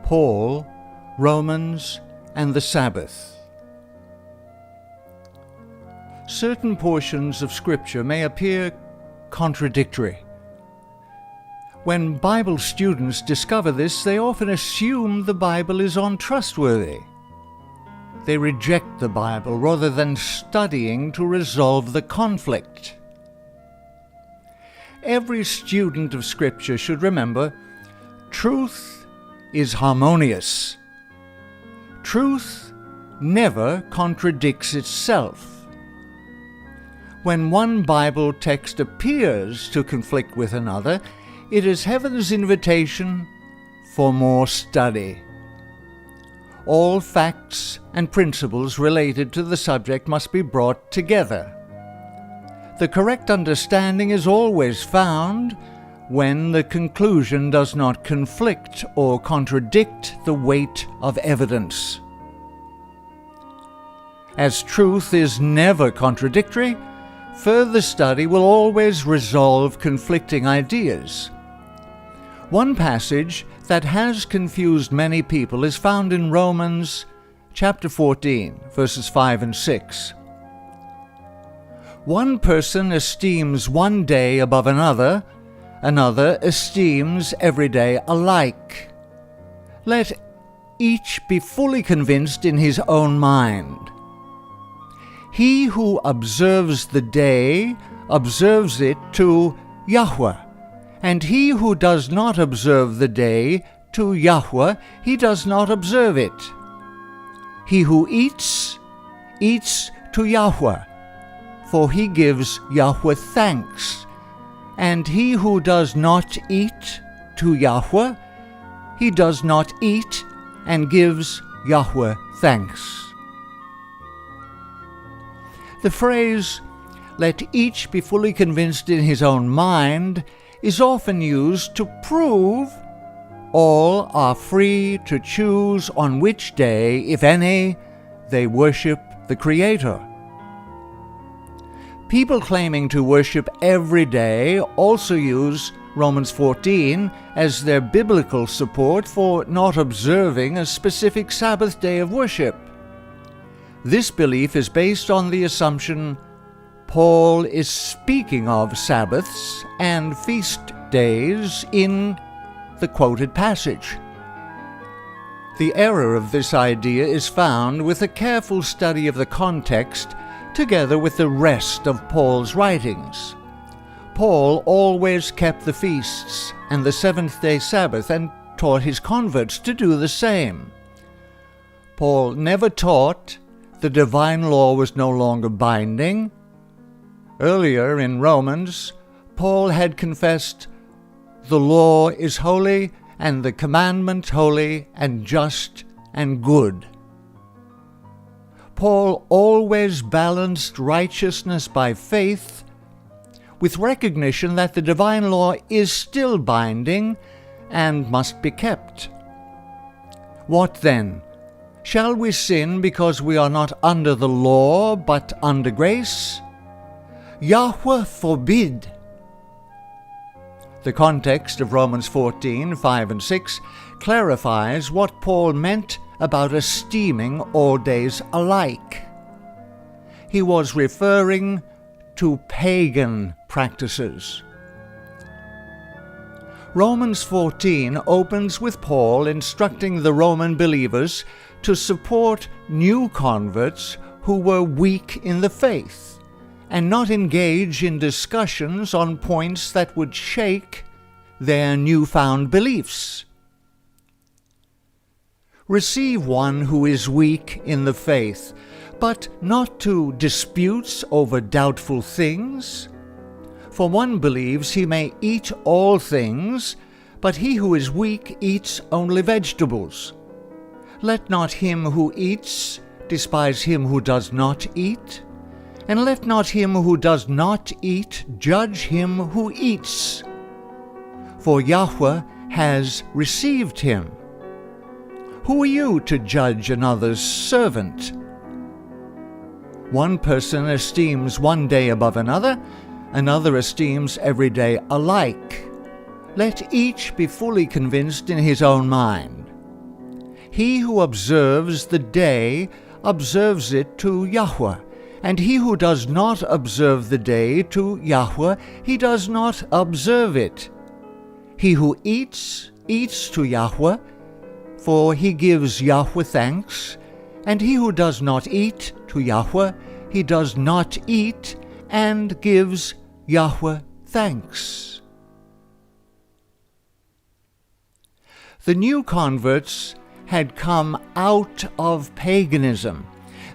Paul, Romans, and the Sabbath. Certain portions of Scripture may appear contradictory. When Bible students discover this, they often assume the Bible is untrustworthy. They reject the Bible rather than studying to resolve the conflict. Every student of Scripture should remember, truth is harmonious. Truth never contradicts itself. When one Bible text appears to conflict with another, it is heaven's invitation for more study. All facts and principles related to the subject must be brought together. The correct understanding is always found when the conclusion does not conflict or contradict the weight of evidence. As truth is never contradictory, further study will always resolve conflicting ideas. One passage that has confused many people is found in Romans chapter 14, verses 5 and 6. One person esteems one day above another, another esteems every day alike. Let each be fully convinced in his own mind. He who observes the day observes it to Yahuwah, and he who does not observe the day to Yahuwah, he does not observe it. He who eats, eats to Yahuwah, for he gives Yahuwah thanks. And he who does not eat to Yahuwah, he does not eat and gives Yahuwah thanks. The phrase, "let each be fully convinced in his own mind," is often used to prove all are free to choose on which day, if any, they worship the Creator. People claiming to worship every day also use Romans 14 as their biblical support for not observing a specific Sabbath day of worship. This belief is based on the assumption Paul is speaking of Sabbaths and feast days in the quoted passage. The error of this idea is found with a careful study of the context together with the rest of Paul's writings. Paul always kept the feasts and the Seventh-Day Sabbath and taught his converts to do the same. Paul never taught the divine law was no longer binding. Earlier in Romans, Paul had confessed, "The law is holy, and the commandment holy, and just, and good." Paul always balanced righteousness by faith with recognition that the divine law is still binding and must be kept. What then? Shall we sin because we are not under the law but under grace? Yahuwah forbid. The context of Romans 14, 5 and 6 clarifies what Paul meant about esteeming all days alike. He was referring to pagan practices. Romans 14 opens with Paul instructing the Roman believers to support new converts who were weak in the faith and not engage in discussions on points that would shake their newfound beliefs. Receive one who is weak in the faith, but not to disputes over doubtful things. For one believes he may eat all things, but he who is weak eats only vegetables. Let not him who eats despise him who does not eat, and let not him who does not eat judge him who eats. For Yahuwah has received him. Who are you to judge another's servant? One person esteems one day above another, another esteems every day alike. Let each be fully convinced in his own mind. He who observes the day observes it to Yahweh, and he who does not observe the day to Yahweh, he does not observe it. He who eats, eats to Yahweh, for he gives Yahweh thanks, and he who does not eat to Yahweh, he does not eat and gives Yahweh thanks. The new converts had come out of paganism.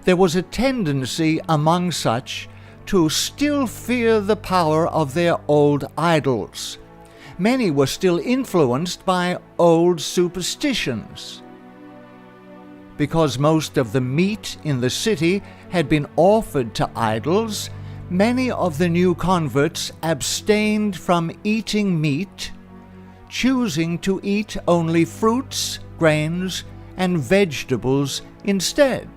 There was a tendency among such to still fear the power of their old idols. Many were still influenced by old superstitions. Because most of the meat in the city had been offered to idols, many of the new converts abstained from eating meat, choosing to eat only fruits, grains, and vegetables instead.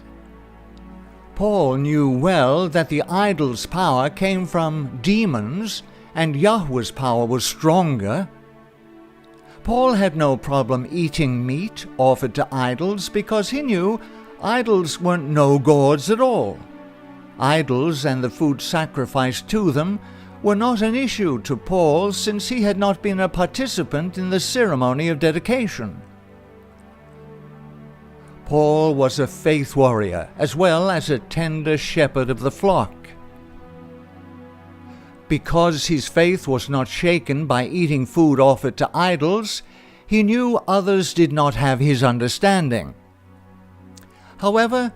Paul knew well that the idol's power came from demons, and Yahweh's power was stronger. Paul had no problem eating meat offered to idols because he knew idols weren't no gods at all. Idols and the food sacrificed to them were not an issue to Paul, since he had not been a participant in the ceremony of dedication. Paul was a faith warrior as well as a tender shepherd of the flock. Because his faith was not shaken by eating food offered to idols, he knew others did not have his understanding. However,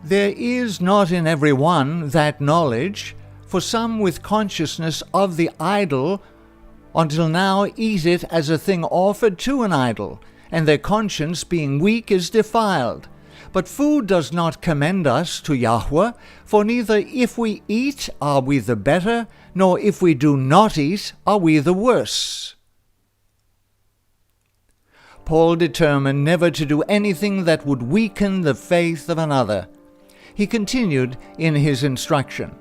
there is not in every one that knowledge, for some with consciousness of the idol until now eat it as a thing offered to an idol, and their conscience being weak is defiled. But food does not commend us to Yahweh, for neither if we eat are we the better, nor if we do not eat are we the worse. Paul determined never to do anything that would weaken the faith of another. He continued in his instruction,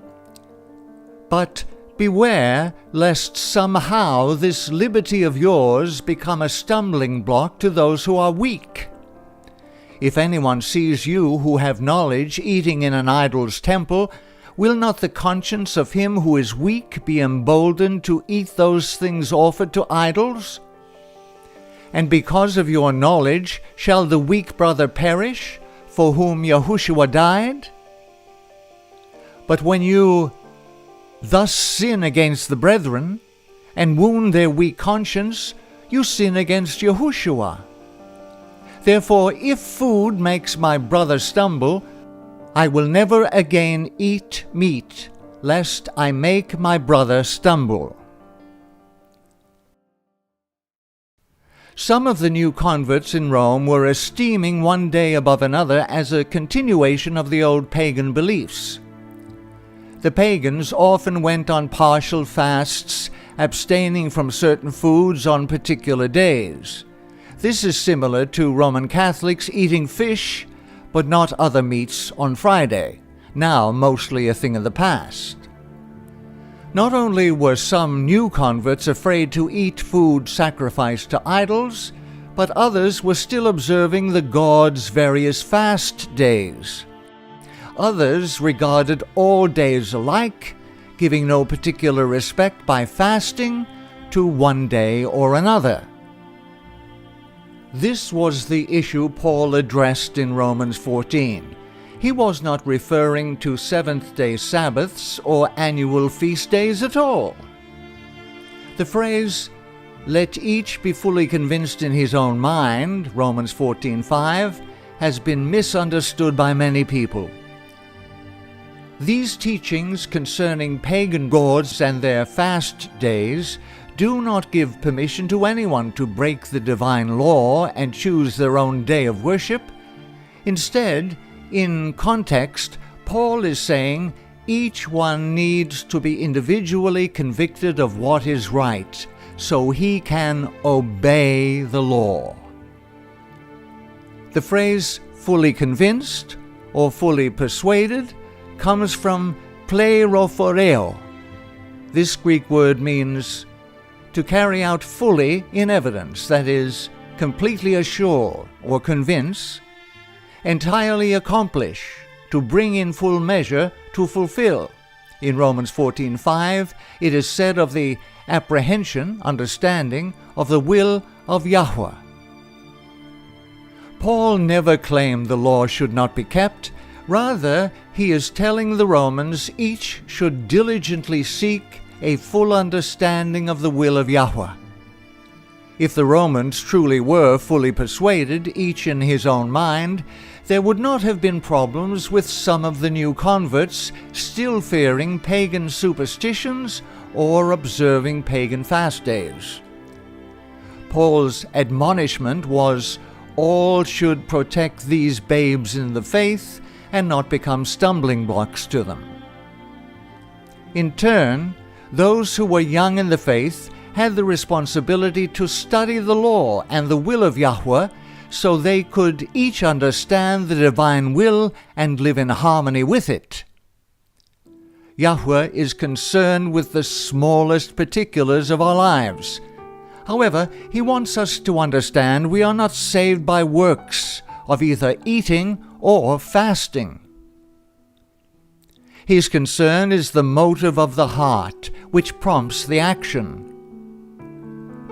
"But beware lest somehow this liberty of yours become a stumbling block to those who are weak. If anyone sees you who have knowledge eating in an idol's temple, will not the conscience of him who is weak be emboldened to eat those things offered to idols? And because of your knowledge shall the weak brother perish, for whom Yahushua died? But when you thus sin against the brethren, and wound their weak conscience, you sin against Yahushua. Therefore, if food makes my brother stumble, I will never again eat meat, lest I make my brother stumble." Some of the new converts in Rome were esteeming one day above another as a continuation of the old pagan beliefs. The pagans often went on partial fasts, abstaining from certain foods on particular days. This is similar to Roman Catholics eating fish, but not other meats on Friday, now mostly a thing of the past. Not only were some new converts afraid to eat food sacrificed to idols, but others were still observing the gods' various fast days. Others regarded all days alike, giving no particular respect by fasting to one day or another. This was the issue Paul addressed in Romans 14. He was not referring to Seventh-Day Sabbaths or annual feast days at all. The phrase, "Let each be fully convinced in his own mind," Romans 14:5, has been misunderstood by many people. These teachings concerning pagan gods and their fast days do not give permission to anyone to break the divine law and choose their own day of worship. Instead, in context, Paul is saying each one needs to be individually convicted of what is right, so he can obey the law. The phrase "fully convinced" or "fully persuaded" comes from pleirophoreo. This Greek word means to carry out fully in evidence, that is, completely assure or convince, entirely accomplish, to bring in full measure, to fulfill. In Romans 14:5, it is said of the apprehension, understanding, of the will of Yahuwah. Paul never claimed the law should not be kept. Rather, he is telling the Romans each should diligently seek a full understanding of the will of Yahuwah. If the Romans truly were fully persuaded, each in his own mind, there would not have been problems with some of the new converts still fearing pagan superstitions or observing pagan fast days. Paul's admonishment was, all should protect these babes in the faith and not become stumbling blocks to them. In turn, those who were young in the faith had the responsibility to study the law and the will of Yahuwah so they could each understand the divine will and live in harmony with it. Yahuwah is concerned with the smallest particulars of our lives. However, he wants us to understand we are not saved by works of either eating or fasting. His concern is the motive of the heart, which prompts the action.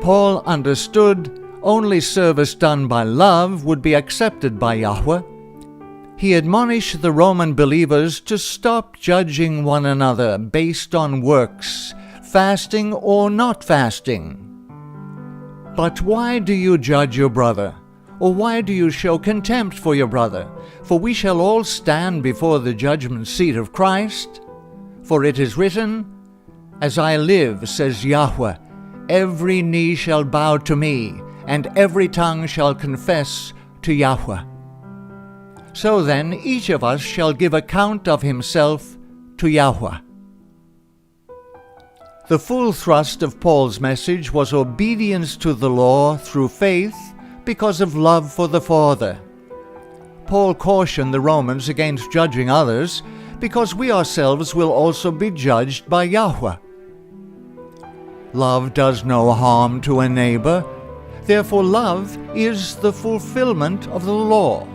Paul understood only service done by love would be accepted by Yahuwah. He admonished the Roman believers to stop judging one another based on works, fasting or not fasting. But why do you judge your brother? Or why do you show contempt for your brother? For we shall all stand before the judgment seat of Christ. For it is written, As I live, says Yahuwah, every knee shall bow to me, and every tongue shall confess to Yahuwah. So then each of us shall give account of himself to Yahuwah. The full thrust of Paul's message was obedience to the law through faith because of love for the Father. Paul cautioned the Romans against judging others because we ourselves will also be judged by Yahuwah. Love does no harm to a neighbor. Therefore, love is the fulfillment of the law.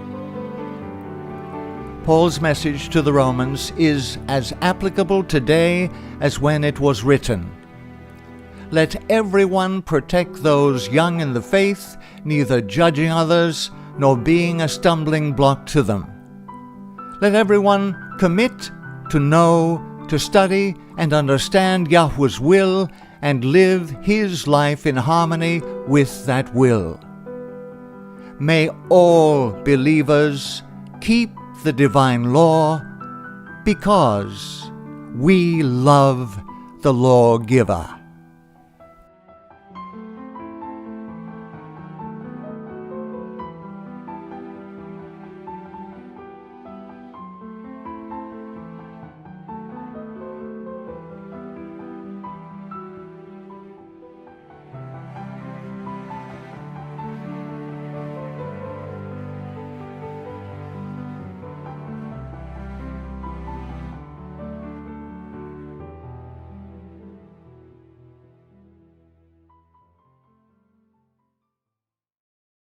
Paul's message to the Romans is as applicable today as when it was written. Let everyone protect those young in the faith, neither judging others nor being a stumbling block to them. Let everyone commit to know, to study, and understand Yahuwah's will and live his life in harmony with that will. May all believers keep the divine law because we love the lawgiver.